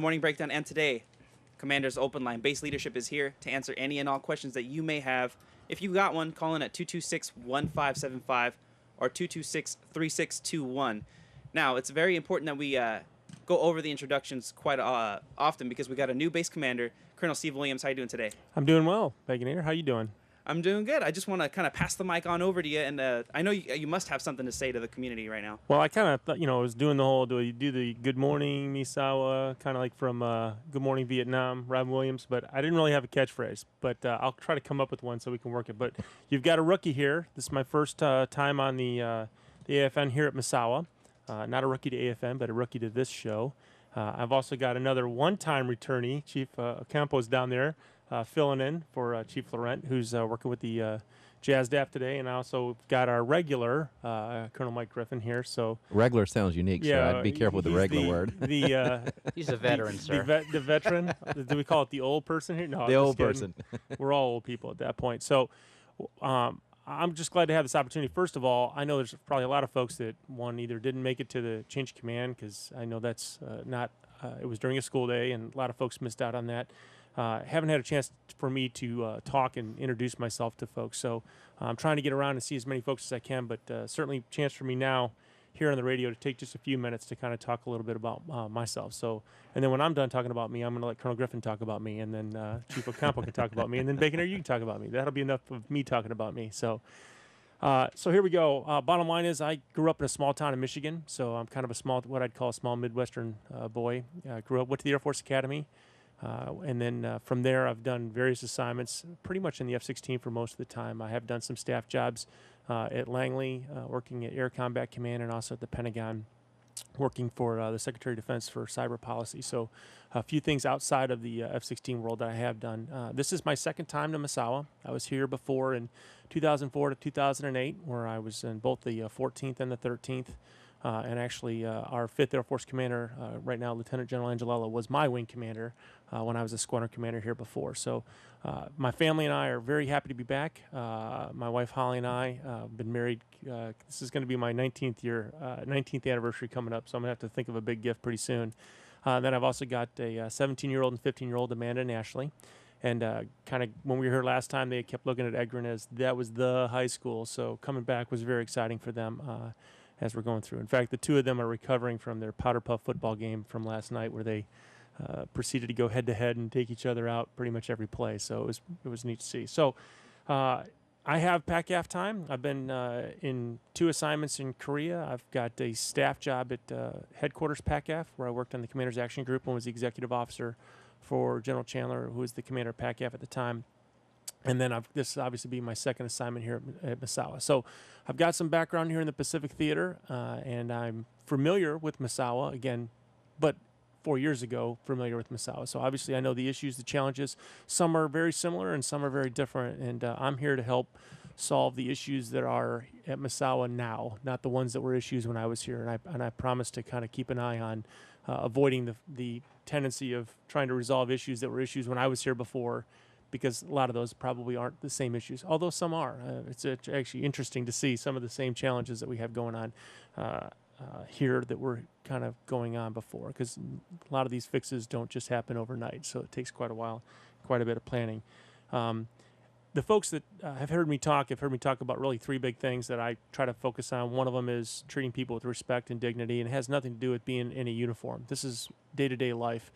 Morning Breakdown, and today, Commander's Open Line. Base Leadership is here to answer any and all questions that you may have. If you got one, call in at 226-1575 or 226-3621. Now, it's very important that we go over the introductions quite often because we got a new base commander, Colonel Steve Williams. How you doing today? I'm doing well, Paganier. How you doing? I'm doing good. I just want to kind of pass the mic on over to you, and I know you must have something to say to the community right now. Well, I kind of thought, I was doing the whole, do you do the Good Morning Misawa, kind of like from Good Morning Vietnam, Robin Williams, but I didn't really have a catchphrase, but I'll try to come up with one so we can work it. But you've got a rookie here. This is my first time on the AFN here at Misawa. Not a rookie to AFN, but a rookie to this show. I've also got another one-time returnee. Chief Ocampo's down there filling in for Chief Laurent, who's working with the Jazz Staff today. And I also got our regular, Colonel Mike Griffin here. So regular sounds unique, yeah, so I'd be careful with the regular word. He's a veteran, sir. The veteran. Do we call it the old person here? No, the old person. We're all old people at that point. So I'm just glad to have this opportunity. First of all, I know there's probably a lot of folks that, one, either didn't make it to the change of command because I know that's not it was during a school day, and a lot of folks missed out on that. Haven't had a chance for me to talk and introduce myself to folks. So I'm trying to get around and see as many folks as I can, but certainly a chance for me now here on the radio to take just a few minutes to kind of talk a little bit about myself. So, and then when I'm done talking about me, I'm going to let Colonel Griffin talk about me, and then Chief Ocampo can talk about me, and then Baconer, you can talk about me. That'll be enough of me talking about me. So here we go. Bottom line is I grew up in a small town in Michigan, so I'm kind of what I'd call a small Midwestern boy. Went to the Air Force Academy. And then from there, I've done various assignments, pretty much in the F-16 for most of the time. I have done some staff jobs at Langley, working at Air Combat Command, and also at the Pentagon, working for the Secretary of Defense for cyber policy. So a few things outside of the F-16 world that I have done. This is my second time to Misawa. I was here before in 2004 to 2008, where I was in both the 14th and the 13th. And actually, our 5th Air Force commander right now, Lieutenant General Angelello, was my wing commander when I was a squadron commander here before. So my family and I are very happy to be back. My wife Holly and I have been married. This is going to be my 19th anniversary coming up, so I'm going to have to think of a big gift pretty soon. Then I've also got a 17-year-old and 15-year-old, Amanda and Ashley. And kind of when we were here last time, they kept looking at Edgren as that was the high school. So coming back was very exciting for them. As we're going through. In fact, the two of them are recovering from their powder puff football game from last night, where they proceeded to go head-to-head and take each other out pretty much every play. So it was neat to see. So I have PACAF time. I've been in 2 assignments in Korea. I've got a staff job at headquarters PACAF, where I worked on the Commander's Action Group and was the executive officer for General Chandler, who was the commander of PACAF at the time. And then this will obviously be my second assignment here at Misawa. So I've got some background here in the Pacific Theater, and I'm familiar with Misawa, again, but 4 years ago, familiar with Misawa. So obviously I know the issues, the challenges. Some are very similar and some are very different, and I'm here to help solve the issues that are at Misawa now, not the ones that were issues when I was here. And I promise to kind of keep an eye on avoiding the tendency of trying to resolve issues that were issues when I was here before, because a lot of those probably aren't the same issues, although some are. It's actually interesting to see some of the same challenges that we have going on here that were kind of going on before, because a lot of these fixes don't just happen overnight, so it takes quite a while, quite a bit of planning. The folks that have heard me talk about really 3 big things that I try to focus on. One of them is treating people with respect and dignity, and it has nothing to do with being in a uniform. This is day-to-day life,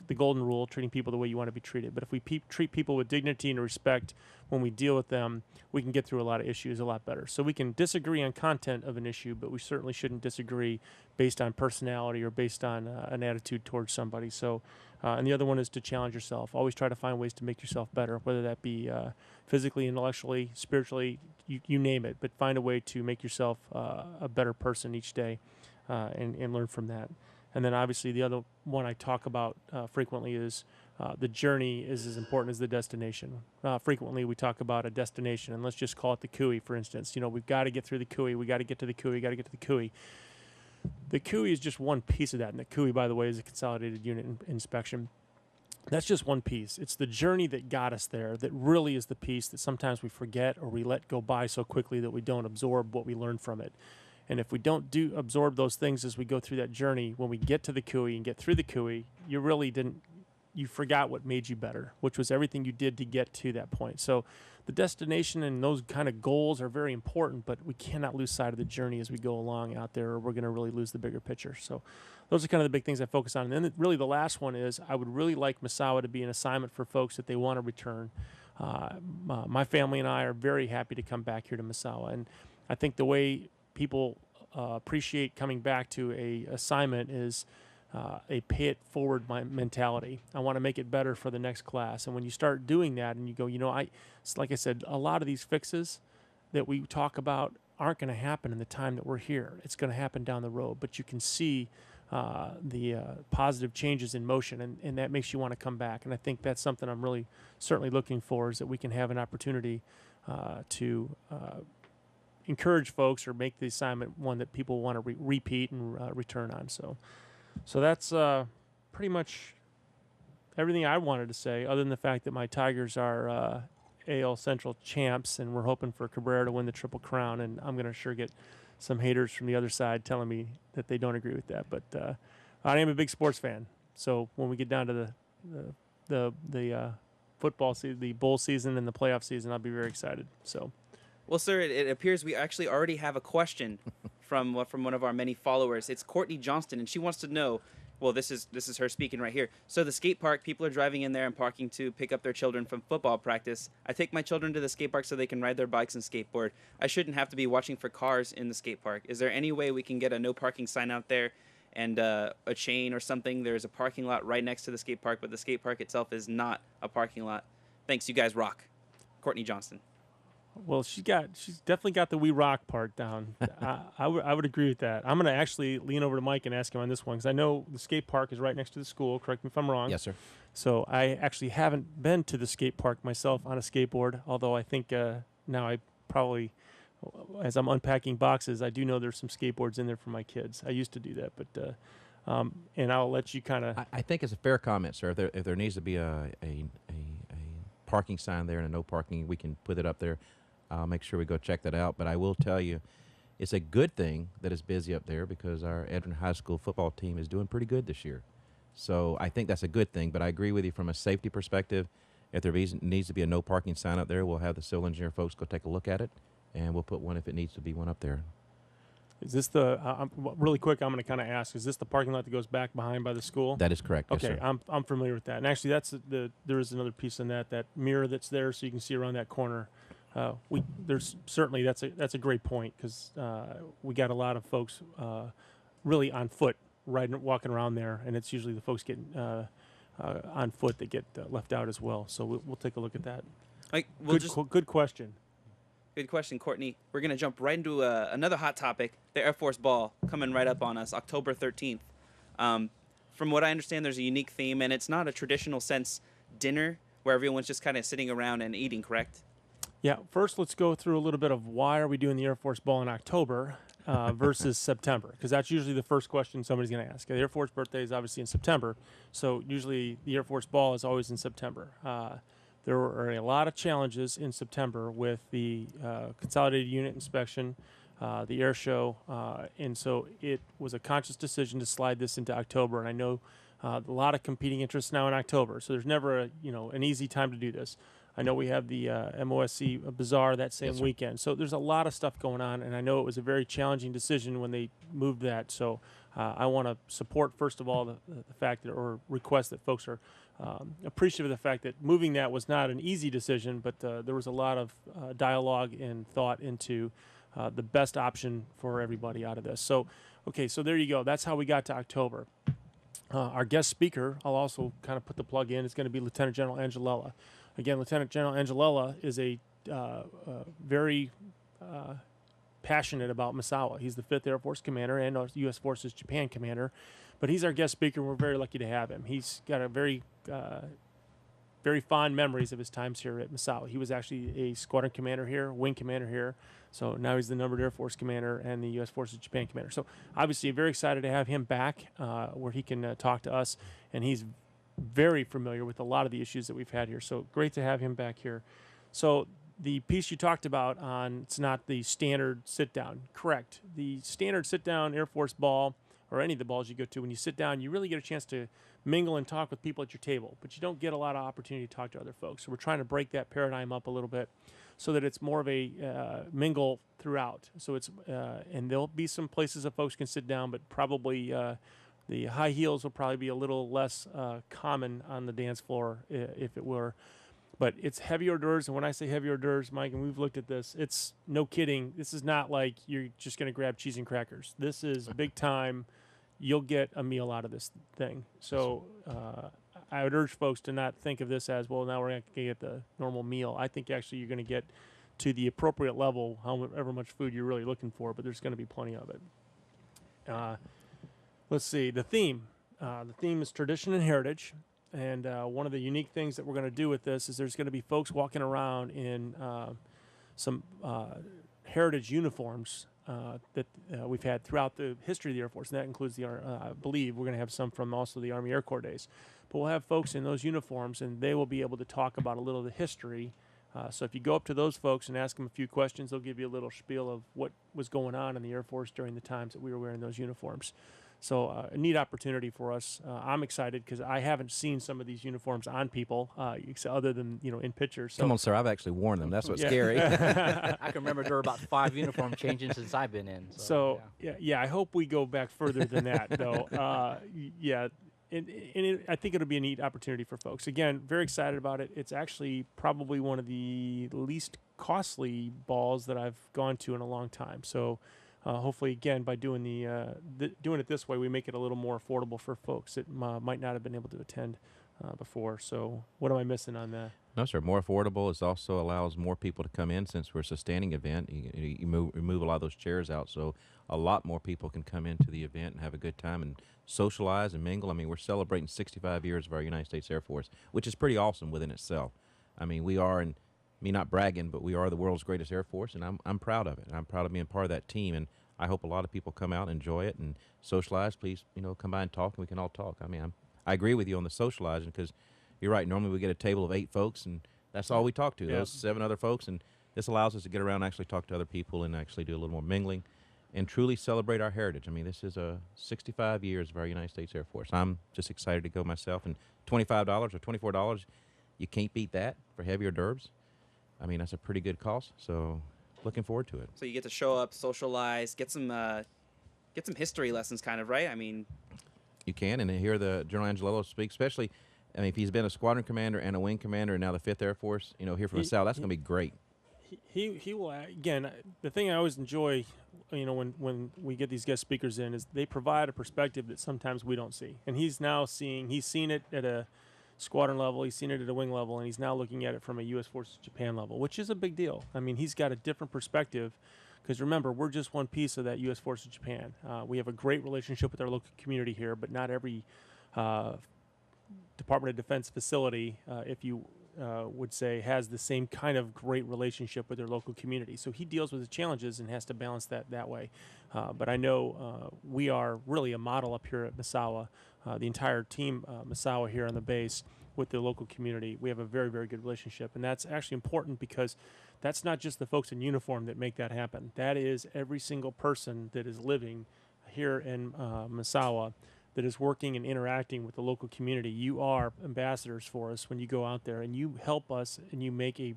the golden rule, treating people the way you want to be treated. But if we treat people with dignity and respect when we deal with them, we can get through a lot of issues a lot better. So we can disagree on content of an issue, but we certainly shouldn't disagree based on personality or based on an attitude towards somebody. So, and the other one is to challenge yourself. Always try to find ways to make yourself better, whether that be physically, intellectually, spiritually, you name it. But find a way to make yourself a better person each day and learn from that. And then obviously the other one I talk about frequently is the journey is as important as the destination. Frequently we talk about a destination, and let's just call it the CUI, for instance. We've got to get through the CUI. We got to get to the CUI. Got to get to the CUI. The CUI is just one piece of that, and the CUI, by the way, is a consolidated unit inspection. That's just one piece. It's the journey that got us there that really is the piece that sometimes we forget or we let go by so quickly that we don't absorb what we learned from it. And if we don't absorb those things as we go through that journey, when we get to the CUI and get through the CUI, you forgot what made you better, which was everything you did to get to that point. So the destination and those kind of goals are very important, but we cannot lose sight of the journey as we go along out there, or we're going to really lose the bigger picture. So those are kind of the big things I focus on. And then really the last one is I would really like Misawa to be an assignment for folks that they want to return. My family and I are very happy to come back here to Misawa. And I think the way people appreciate coming back to a assignment is a pay it forward mentality. I want to make it better for the next class. And when you start doing that and you go, like I said, a lot of these fixes that we talk about aren't going to happen in the time that we're here. It's going to happen down the road, but you can see the positive changes in motion, and that makes you want to come back. And I think that's something I'm really certainly looking for, is that we can have an opportunity to encourage folks or make the assignment one that people want to repeat and return on. So that's pretty much everything I wanted to say, other than the fact that my Tigers are AL Central champs, and we're hoping for Cabrera to win the Triple Crown, and I'm going to sure get some haters from the other side telling me that they don't agree with that. But I am a big sports fan, so when we get down to the football season, the bowl season, and the playoff season, I'll be very excited. So. Well, sir, it appears we actually already have a question from one of our many followers. It's Courtney Johnston, and she wants to know. Well, this is her speaking right here. So the skate park, people are driving in there and parking to pick up their children from football practice. I take my children to the skate park so they can ride their bikes and skateboard. I shouldn't have to be watching for cars in the skate park. Is there any way we can get a no parking sign out there and a chain or something? There's a parking lot right next to the skate park, but the skate park itself is not a parking lot. Thanks, you guys rock. Courtney Johnston. Well, she's definitely got the "we rock" part down. I would agree with that. I'm going to actually lean over to Mike and ask him on this one, because I know the skate park is right next to the school. Correct me if I'm wrong. Yes, sir. So I actually haven't been to the skate park myself on a skateboard, although I think now I probably, as I'm unpacking boxes, I do know there's some skateboards in there for my kids. I used to do that, but and I'll let you kind of. I think it's a fair comment, sir. If there needs to be a parking sign there and a no parking, we can put it up there. I'll make sure we go check that out. But I will tell you, it's a good thing that it's busy up there, because our Edron High School football team is doing pretty good this year. So I think that's a good thing. But I agree with you from a safety perspective. If there needs to be a no parking sign up there, we'll have the civil engineer folks go take a look at it, and we'll put one if it needs to be one up there. Is this really quick? I'm going to kind of ask: is this the parking lot that goes back behind by the school? That is correct. Okay, yes, sir. I'm familiar with that. And actually, there is another piece in that mirror that's there, so you can see around that corner. There's certainly that's a great point, because we got a lot of folks really on foot walking around there, and it's usually the folks getting on foot that get left out as well. So we'll take a look at that. Good question. Good question, Courtney. We're going to jump right into another hot topic, the Air Force Ball, coming right up on us, October 13th. From what I understand, there's a unique theme, and it's not a traditional sense dinner where everyone's just kind of sitting around and eating, correct? Yeah, first let's go through a little bit of why are we doing the Air Force Ball in October versus September, because that's usually the first question somebody's going to ask. The Air Force birthday is obviously in September, so usually the Air Force Ball is always in September. There are a lot of challenges in September with the consolidated unit inspection, the air show, and so it was a conscious decision to slide this into October. And I know a lot of competing interests now in October, so there's never an easy time to do this. I know we have the MOSC Bazaar that same weekend. So there's a lot of stuff going on, and I know it was a very challenging decision when they moved that. So I want to support, first of all, the fact that, or request that folks are appreciative of the fact that moving that was not an easy decision, but there was a lot of dialogue and thought into the best option for everybody out of this. So, okay, so there you go. That's how we got to October. Our guest speaker, I'll also kind of put the plug in, is going to be Lieutenant General Angelella. Again, Lieutenant General Angelella is a very passionate about Misawa. He's the 5th Air Force Commander and our U.S. Forces Japan Commander, but he's our guest speaker, and we're very lucky to have him. He's got a very fond memories of his times here at Misawa. He was actually a squadron commander here, wing commander here, so now he's the numbered Air Force Commander and the U.S. Forces Japan Commander. So obviously very excited to have him back where he can talk to us, and he's very familiar with a lot of the issues that we've had here. So great to have him back here. So the piece you talked about on it's not the standard sit down. Correct. The standard sit down Air Force ball or any of the balls you go to, when you sit down, you really get a chance to mingle and talk with people at your table, but you don't get a lot of opportunity to talk to other folks. So we're trying to break that paradigm up a little bit so that it's more of a mingle throughout. So it's and there'll be some places that folks can sit down, but probably the high heels will probably be a little less common on the dance floor if it were. But it's heavy hors d'oeuvres, and when I say heavy hors d'oeuvres, Mike, and we've looked at this, it's no kidding. This is not like you're just going to grab cheese and crackers. This is big time. You'll get a meal out of this thing. So I would urge folks to not think of this as, well, now we're going to get the normal meal. I think actually you're going to get to the appropriate level, however much food you're really looking for, but there's going to be plenty of it. Let's see, the theme. The theme is tradition and heritage. And one of the unique things that we're going to do with this is there's going to be folks walking around in some heritage uniforms that we've had throughout the history of the Air Force. And that includes I believe we're going to have some from also the Army Air Corps days. But we'll have folks in those uniforms, and they will be able to talk about a little of the history. So if you go up to those folks and ask them a few questions, they'll give you a little spiel of what was going on in the Air Force during the times that we were wearing those uniforms. So a neat opportunity for us. I'm excited because I haven't seen some of these uniforms on people other than in pictures. So. Come on, sir. I've actually worn them. That's what's scary. I can remember there were about 5 uniform changes since I've been in. So I hope we go back further than that, though. I think it'll be a neat opportunity for folks. Again, very excited about it. It's actually probably one of the least costly balls that I've gone to in a long time. So. Hopefully, again, by doing doing it this way, we make it a little more affordable for folks that might not have been able to attend before. So, what am I missing on that? No, sir. More affordable. It also allows more people to come in since we're a sustaining event. You remove a lot of those chairs out, so a lot more people can come into the event and have a good time and socialize and mingle. I mean, we're celebrating 65 years of our United States Air Force, which is pretty awesome within itself. I mean, we are, and me not bragging, but we are the world's greatest Air Force, and I'm proud of it. And I'm proud of being part of that team, and I hope a lot of people come out and enjoy it and socialize. Please, come by and talk, and we can all talk. I mean, I agree with you on the socializing because you're right. Normally we get a table of 8 folks, and that's all we talk to, those 7 other folks, and this allows us to get around and actually talk to other people and actually do a little more mingling and truly celebrate our heritage. I mean, this is 65 years of our United States Air Force. I'm just excited to go myself, and $25 or $24, you can't beat that for heavy hors d'oeuvres. I mean, that's a pretty good cost, so looking forward to it. So you get to show up, socialize, get some history lessons, kind of, right? I mean, you can, and hear the General Angelello speak, especially, I mean, if he's been a squadron commander and a wing commander and now the 5th Air Force, here from Misawa, that's going to be great. He will, again, the thing I always enjoy, when we get these guest speakers in is they provide a perspective that sometimes we don't see. And he's seen it at a squadron level, he's seen it at a wing level, and he's now looking at it from a U.S. Forces Japan level, which is a big deal. I mean, he's got a different perspective because remember, we're just one piece of that U.S. Forces Japan. We have a great relationship with our local community here, but not every Department of Defense facility, if you would say, has the same kind of great relationship with their local community. So he deals with the challenges and has to balance that way. But I know we are really a model up here at Misawa. The entire team, Misawa here on the base with the local community, we have a very, very good relationship. And that's actually important because that's not just the folks in uniform that make that happen. That is every single person that is living here in Misawa that is working and interacting with the local community. You are ambassadors for us when you go out there, and you help us and you make a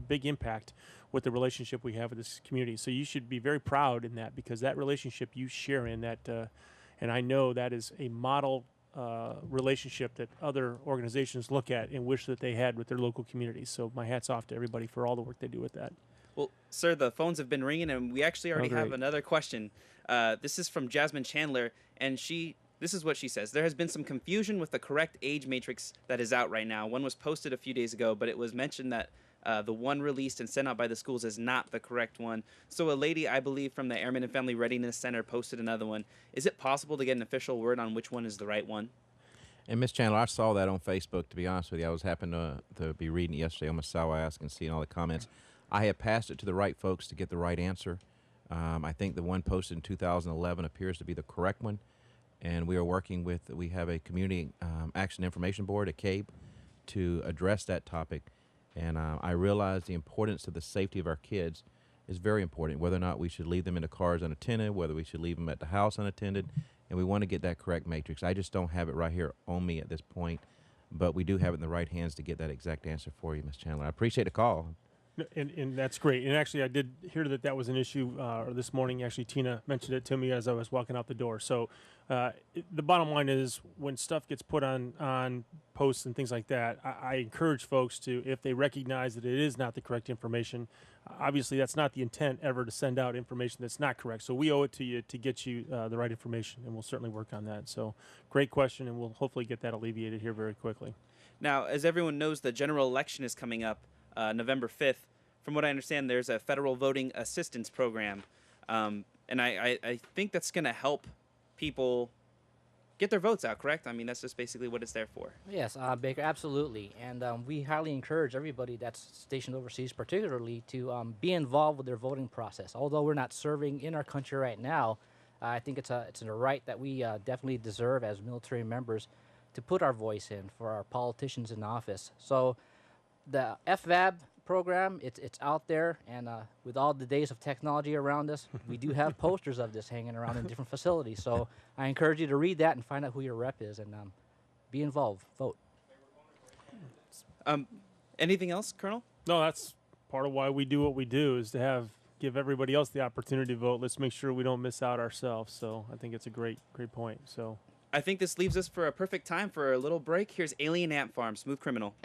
big impact with the relationship we have with this community. So you should be very proud in that because that relationship you share in that, and I know that is a model relationship that other organizations look at and wish that they had with their local communities. So my hat's off to everybody for all the work they do with that. Well, sir, the phones have been ringing, and we actually already have another question. This is from Jasmine Chandler, and this is what she says. There has been some confusion with the correct age matrix that is out right now. One was posted a few days ago, but it was mentioned that the one released and sent out by the schools is not the correct one. So a lady, I believe, from the Airmen and Family Readiness Center posted another one. Is it possible to get an official word on which one is the right one? And Ms. Chandler, I saw that on Facebook, to be honest with you. I was happened to be reading it yesterday on Misawa Ask and seeing all the comments. I have passed it to the right folks to get the right answer. I think the one posted in 2011 appears to be the correct one. And we are working we have a Community Action Information Board, a CABE, to address that topic. And I realize the importance of the safety of our kids is very important, whether or not we should leave them in the cars unattended, whether we should leave them at the house unattended, and we want to get that correct matrix. I just don't have it right here on me at this point, but we do have it in the right hands to get that exact answer for you, Ms. Chandler. I appreciate the call. No, and that's great. And actually, I did hear that was an issue this morning. Actually, Tina mentioned it to me as I was walking out the door. So the bottom line is when stuff gets put on posts and things like that, I encourage folks to, if they recognize that it is not the correct information, obviously that's not the intent ever to send out information that's not correct. So we owe it to you to get you the right information, and we'll certainly work on that. So great question, and we'll hopefully get that alleviated here very quickly. Now, as everyone knows, the general election is coming up November 5th. From what I understand, there's a federal voting assistance program, and I think that's going to help people get their votes out, correct? I mean, that's just basically what it's there for. Yes, Baker, absolutely. And we highly encourage everybody that's stationed overseas, particularly, to be involved with their voting process. Although we're not serving in our country right now, I think it's a right that we definitely deserve as military members to put our voice in for our politicians in office. So the FVAB program, it's out there, and with all the days of technology around us, we do have posters of this hanging around in different facilities. So I encourage you to read that and find out who your rep is, and be involved, vote. Anything else, Colonel? No, that's part of why we do what we do, is to give everybody else the opportunity to vote. Let's make sure we don't miss out ourselves. So I think it's a great point. So I think this leaves us for a perfect time for a little break. Here's Alien Ant Farm, Smooth Criminal.